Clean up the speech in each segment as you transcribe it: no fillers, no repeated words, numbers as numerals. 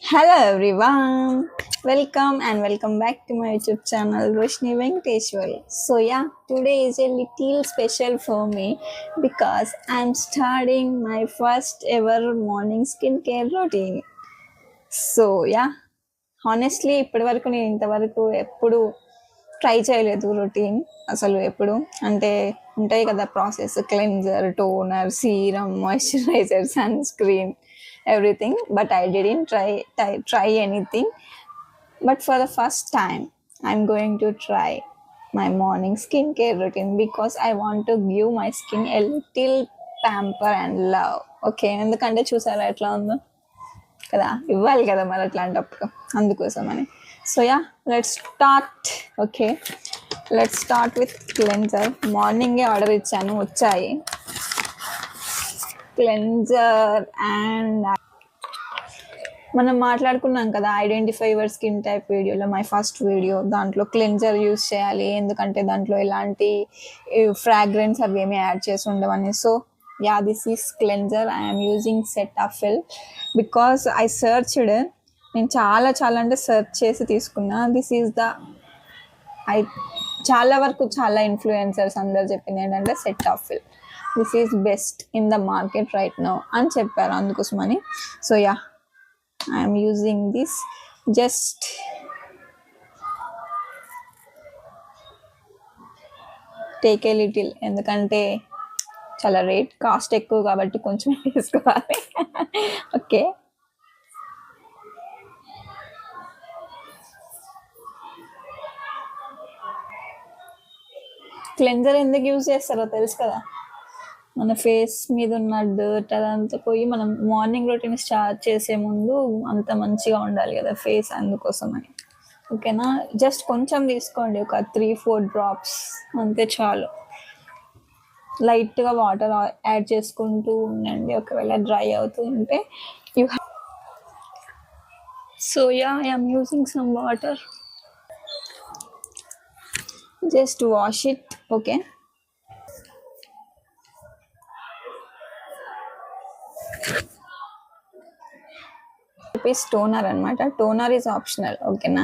Hello everyone, welcome back to my YouTube channel Roshni Venkateshwar. So yeah, today is a little special for me because I'm starting my first ever morning skincare routine. So yeah, honestly ఇప్పటివరకు నేను ఇంతవరకు ఎప్పుడు try చేయలేదు routine అసలు ఎప్పుడు అంటే ఉంటాయి కదా process cleanser toner serum moisturiser sunscreen everything, but I didn't try anything. But for the first time I'm going to try my morning skincare routine because I want to give my skin a little pamper and love. Okay ఎందుకంటే చూసారా ఎట్లా ఉందో కదా, ఇవ్వాలి కదా మరి అట్లాంటప్పుడు, అందుకోసమని. So yeah, let's start. Okay, let's start with cleanser. మార్నింగే ఆర్డర్ ఇచ్చాను, వచ్చాయి క్లెన్జర్. అండ్ మనం మాట్లాడుకున్నాం కదా ఐడెంటిఫై యువర్ స్కిన్ టైప్ వీడియోలో, మై ఫస్ట్ వీడియో, దాంట్లో క్లెన్జర్ యూస్ చేయాలి ఎందుకంటే దాంట్లో ఎలాంటి ఫ్రాగ్రెన్స్ అవి ఏమి యాడ్ చేసి ఉండవని. So yeah, this is cleanser. I'm using Cetaphil because I searched, నేను చాలా అంటే సెర్చ్ చేసి తీసుకున్నా. దిస్ ఈజ్ ద చాలా వరకు చాలా ఇన్ఫ్లుయెన్సర్స్ అందరు చెప్పింది ఏంటంటే Cetaphil this is best in the market right now అని చెప్పారు, అందుకోసమని. So yeah, I am using this. Just take a little ఎందుకంటే చాలా రేట్ కాస్ట్ ఎక్కువ కాబట్టి కొంచెం తీసుకోవాలి. ఓకే, క్లెన్జర్ ఎందుకు యూజ్ చేస్తారో తెలుసు కదా, మన ఫేస్ మీద ఉన్న డర్ట్ అదంతా పోయి మనం మార్నింగ్ రొటీన్ స్టార్ట్ చేసే ముందు అంత మంచిగా ఉండాలి కదా ఫేస్, అందుకోసమని. ఓకేనా, జస్ట్ కొంచెం తీసుకోండి, ఒక 3-4 డ్రాప్స్ అంతే చాలు. లైట్గా వాటర్ యాడ్ చేసుకుంటూ ఉండండి ఒకవేళ డ్రై అవుతూ ఉంటే. So yeah, I'm using some water, just wash it. Okay, toner అనమాట. టోనర్ ఈజ్ ఆప్షనల్, ఓకేనా.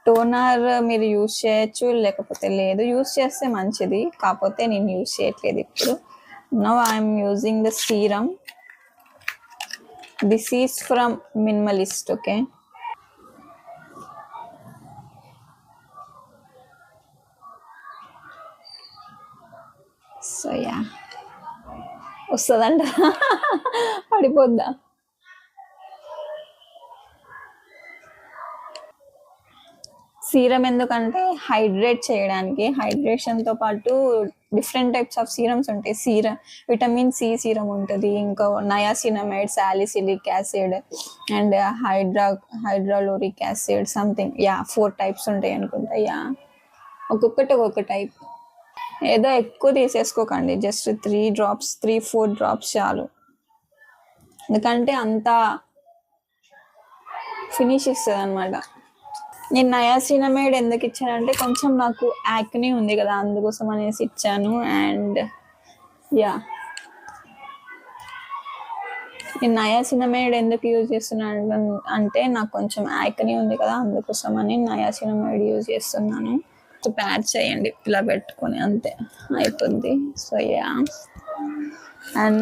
టోనర్ మీరు యూజ్ చేయొచ్చు, లేకపోతే లేదు. యూజ్ చేస్తే మంచిది, కాకపోతే నేను యూజ్ చేయట్లేదు ఇప్పుడు. Now I'm using the serum. This is from Minimalist. Okay, so yeah, వస్తుందంట పడిపోద్దా. సీరం ఎందుకంటే హైడ్రేట్ చేయడానికి, హైడ్రేషన్తో పాటు డిఫరెంట్ టైప్స్ ఆఫ్ సీరమ్స్ ఉంటాయి. విటమిన్ సి సీరం ఉంటుంది, ఇంకా నయాసినమైడ్, సాలిసిలిక్ యాసిడ్ అండ్ హైడ్రాలోరిక్ యాసిడ్ సంథింగ్. యా, 4 టైప్స్ ఉంటాయి అనుకుంటా. యా, ఒక్కొక్క టైప్. ఏదో ఎక్కువ తీసేసుకోకండి, జస్ట్ 3-4 డ్రాప్స్ చాలు, ఎందుకంటే అంతా ఫినిష్ ఇస్తుంది అనమాట. నేను నయాసినమైడ్ ఎందుకు ఇచ్చానంటే కొంచెం నాకు యాక్ని ఉంది కదా, అందుకోసం అనేసి ఇచ్చాను. అండ్ యా, నేను నయాసినమైడ్ ఎందుకు యూజ్ చేస్తున్నాను అంటే నాకు కొంచెం యాక్ని ఉంది కదా, అందుకోసం అని నయాసినమైడ్ యూజ్ చేస్తున్నాను. ప్యాడ్ చేయండి ఇలా పెట్టుకొని, అంతే అయిపోద్ది. So yeah, and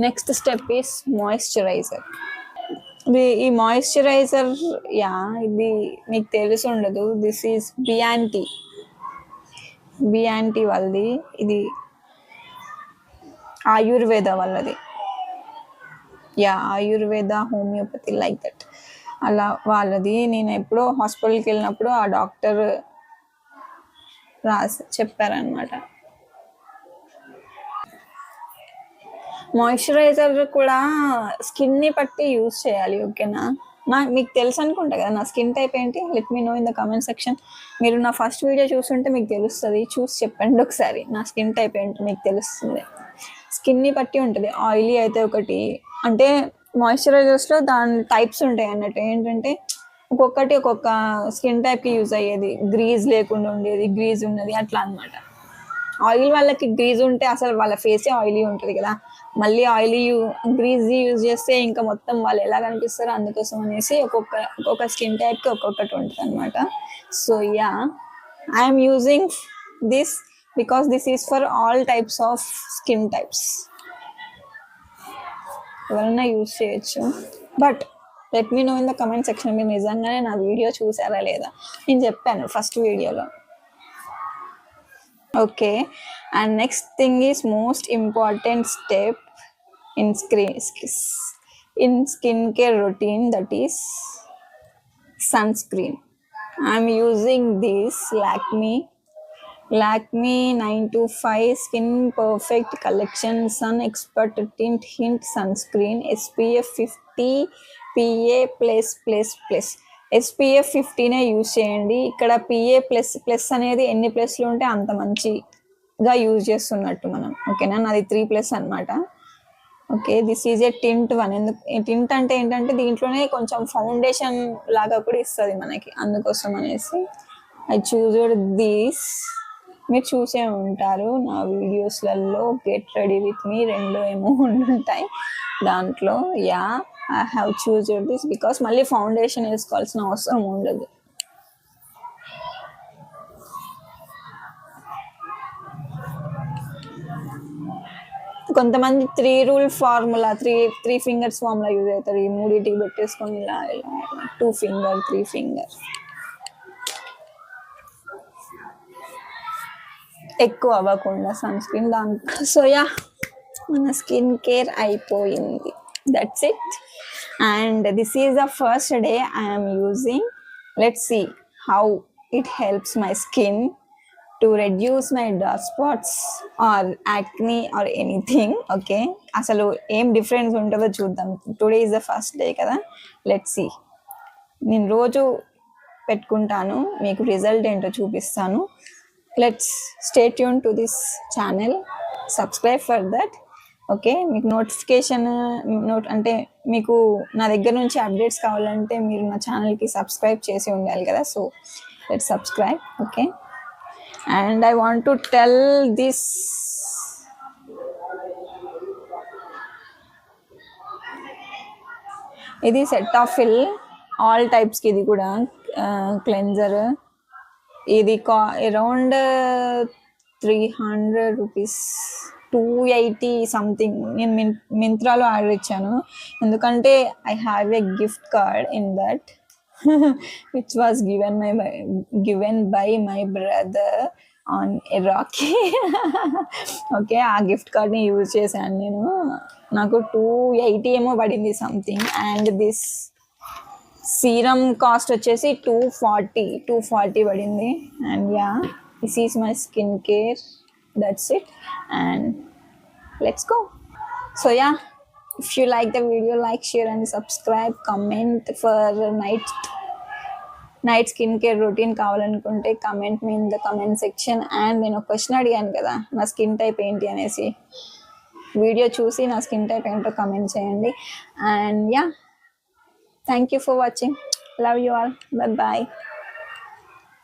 next step is moisturiser. ఈ మాయిశ్చరైజర్, యా, ఇది మీకు తెలిసి ఉండదు. దిస్ ఈజ్ బియాంటీ వాళ్ళది, ఇది ఆయుర్వేద వాళ్ళది. Yeah, Ayurveda homeopathy like that, అలా వాళ్ళది. నేను ఎప్పుడో హాస్పిటల్కి వెళ్ళినప్పుడు ఆ డాక్టర్ చెప్పారనమాట. మాయిశ్చరైజర్ కూడా స్కిన్ని బట్టి యూజ్ చేయాలి, ఓకేనా. మీకు తెలుసు అనుకుంటా కదా నా స్కిన్ టైప్ ఏంటి. Let me know in the comment section. మీరు నా ఫస్ట్ వీడియో చూస్తుంటే మీకు తెలుస్తుంది, చూసి చెప్పండి ఒకసారి నా స్కిన్ టైప్ ఏంటి, మీకు తెలుస్తుంది. స్కిన్ని బట్టి ఉంటుంది. ఆయిలీ అయితే ఒకటి, అంటే మాయిశ్చరైజర్స్లో దాని టైప్స్ ఉంటాయి అన్నట్టు. ఏంటంటే ఒక్కొక్క స్కిన్ టైప్కి యూజ్ అయ్యేది, గ్రీజ్ లేకుండా ఉండేది, గ్రీజ్ ఉన్నది, అట్లా అనమాట. ఆయిల్ వాళ్ళకి గ్రీజ్ ఉంటే అసలు వాళ్ళ ఫేసే ఆయిలీ ఉంటుంది కదా, మళ్ళీ ఆయిలీ గ్రీజ్ యూజ్ చేస్తే ఇంకా మొత్తం వాళ్ళు ఎలా కనిపిస్తారో, అందుకోసం అనేసి ఒక్కొక్క స్కిన్ టైప్కి ఒక్కొక్కటి ఉంటుంది అనమాట. So yeah, I'm using this because this is for all types of skin types. ఎవరైనా యూజ్ చేయొచ్చు. But let me know in the comment section, మీరు నిజంగానే నా వీడియో చూసారా లేదా. నేను చెప్పాను ఫస్ట్ వీడియోలో. Okay, and next thing is most important step in skin care routine, that is sunscreen. I'm using this Lakme 925 Skin Perfect Collection Sun Expert Tint Hint Sunscreen SPF 50 PA+++. SPF 50నే use చేయండి. ఇక్కడ PA++ అనేది ఎన్ని ప్లస్లు ఉంటే అంత మంచిగా use చేస్తున్నట్టు మనం. ఓకేనా, నాది 3+ అనమాట. Okay, this is a tint 1. ఎందుకు టింట్ అంటే ఏంటంటే దీంట్లోనే కొంచెం ఫౌండేషన్ లాగా కూడా ఇస్తుంది మనకి, అందుకోసం అనేసి ఐ చూజ్డ్ దిస్. మీరు చూసే ఉంటారు నా వీడియోస్లలో, గెట్ రెడీ విత్ మీ 2 ఏమో ఉంటాయి దాంట్లో. Yeah, I have choosed this because మళ్ళీ ఫౌండేషన్ వేసుకోవాల్సిన అవసరం ఉండదు. కొంతమంది 3 rule formula, three fingers formula use అవుతారు. ఈ మూడింటికి పెట్టేసుకొని ఇలా 2 ఫింగర్ 3 ఫింగర్ ఎక్కువ అవ్వకుండా సన్ స్క్రీన్ దాంట్లో. సో యా, మన స్కిన్ కేర్ అయిపోయింది. That's it. And this is the first day I'm using. Let's see how it helps my skin to reduce my dark spots or acne or anything. Okay, అసలు ఏం difference ఉంటుందో చూద్దాం. Today is the first day కదా, let's see. నేను రోజు పెట్టుకుంటాను, మీకు result ఏంటో చూపిస్తాను. Let's stay tune to this channel, subscribe for that. Okay, మీకు నోటిఫికేషన్ అంటే మీకు నా దగ్గర నుంచి అప్డేట్స్ కావాలంటే మీరు నా ఛానల్కి సబ్స్క్రైబ్ చేసి ఉండాలి కదా. So let's subscribe. Okay, and I want to tell this, ఇది సెటాఫిల్ ఆల్ టైప్స్కి. ఇది కూడా క్లెన్జర్. ఇది అరౌండ్ 300 రూపీస్, 280 సంథింగ్. నేను మింత్రాలో ఆర్డర్ ఇచ్చాను, ఎందుకంటే I have a gift card in that which was given by my brother on a Rocky. Okay, ఆ gift కార్డ్ని use చేశాను నేను. నాకు 280 ఏమో పడింది something. And this serum cost వచ్చేసి 240 పడింది. And yeah, this is my skin care. That's it, and let's go. So yeah, if you like the video, like, share and subscribe. Comment for night skin care routine కావాలనుకుంటే comment me in the comment section. And నేను ఒక question అడిగాను కదా, నా skin type ఏంటి అనేసి. Video చూసి నా స్కిన్ టైప్ ఏంటో కమెంట్ చేయండి. And yeah, thank you for watching. Love you all. Bye bye.